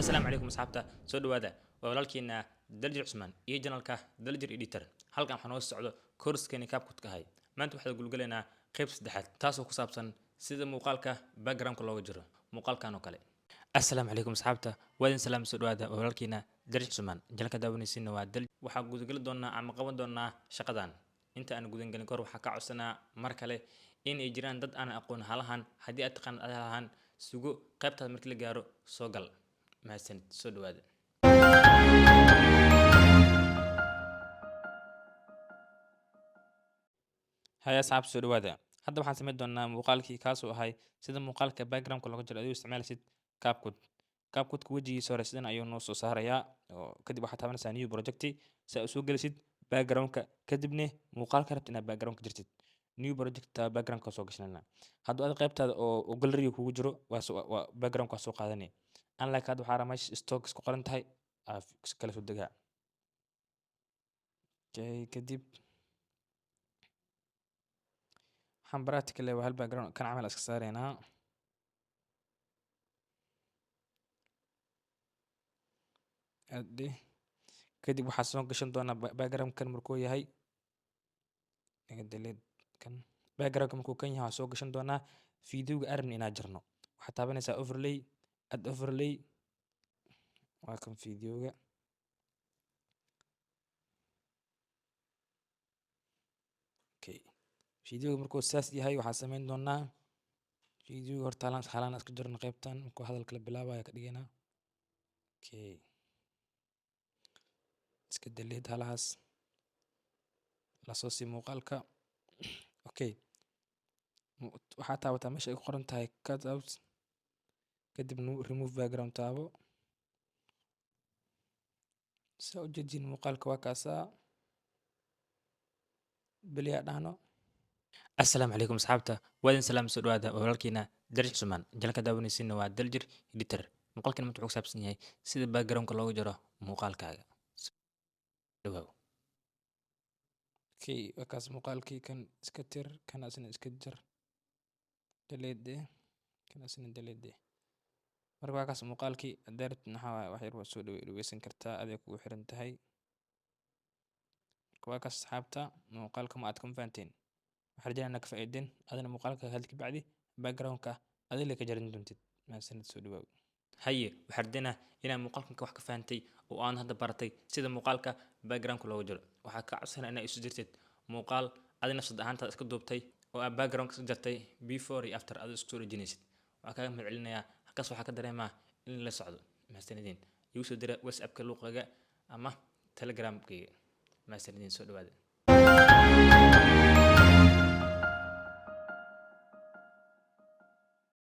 السلام عليكم أصحابتا soo dhawaada waa walaalkiina Daljir Cusmaan iyo channelka Daljir Editor halkan waxaan oo socdo course-keeni Capcut ahay maanta waxaan gulgaleynaa qayb saddexaad taasoo ku saabsan sida muuqaalka background-ka looga jiro muuqaalkan oo kale السلام عليكم أصحابتا وادin salaam soo dhawaada waa walaalkiina Daljir Cusmaan channelka daawanaysiina waa Daljir waxaan gudageli doonaa ama qaban doonaa shaqadan inta aan gudan galin kor waxaa ka codsanaa mar kale in ay jiraan dad aan aqoon halahan haddii aad taqaan halahan sugo qaybtaas markii la gaaro soo gal mahadsanid soo dhawaada هيا أصحاب soo dhawaada hadda waxaan sameyn doonaa muuqaalkii kaasoo ahay sida muuqaalka background-ka looga jiro adigu isticmaalaysid Capcut wejigiisa hore sidan ayuu noo soo saarayaa oo kadib waxaad taabanaysaa new project si aad soo gelisid background-ka kadibna muuqaalka rabtid inaad background-ka jirtid new project background-ka soo gashanayna haddii aad qaybtaada oo gallery kugu jiro waa background-ka soo qaadanay unlike hadda waxaa meesha stock isku qoran tahay kala soo degaa kadib waxaan practical waa hal background kan camal iska saareynaa kadib waxaa soo gashan doonaa background kan markuu yahay delete kan background markuu kan yahay soo gashan doonaa videoga arabna inaan jarno waxaad taabanaysaa overlay add overlay waa kan videoga videoga markuu saas yahay waxaa sameyn doonaa videoga horta halaan iska jarno qaybtan markuu hadalka la bilaabayo ka dhiganaa iska delete halahaas lasoo sii muuqaalka waxaa taabataa meesha ay ku qoran tahay cut out kadib remove background taabo saa u jejin muuqaalka waa kaasaa beliyaa dhahno السلام عليكم أصحابتا وادin salaam soo dhawaada waa walaalkiina Daljir Cusmaan channelka daawanaysiina waa Daljir Editor muuqaalkan wuxuu ku saabsan yahay sida background-ka looga jiro muuqaalkaaga dhawaaw wakaas muuqaalkii kan iska tir kan asna iska jar delete kan asna delete marka wakaas muuqaalkii direct maxaa wax yar waa soo dhaweysan kartaa adeeg kugu xiran tahay marka wakaas asxaabta muuqaalka ma aad ka fahanteen waxaan rajaynayaa inaad ka faa'iideen adina muuqaalka hadalka bacdi background-ka adile ka jarin doontid mahadsanid soo dhawaaw haye waxaan rajaynayaa inaad muuqaalkan wax ka fahantay oo aan hadda baratay sida muuqaalka background-ka looga jiro waxaa ka codsanaa inaad isu jirtid muuqaal adi nafsad ahaantaada iska duubtay oo aad background-ka iska jartay before iyo after aad isku soo dhejinaysid waxaa kaaga mahad celinayaa halkaas waxaa ka dareemaa in la socdo mahadsanidin igu soo dira whatsapp-ka luuqaga ama telegram-kayga mahadsanidin soo dhawaada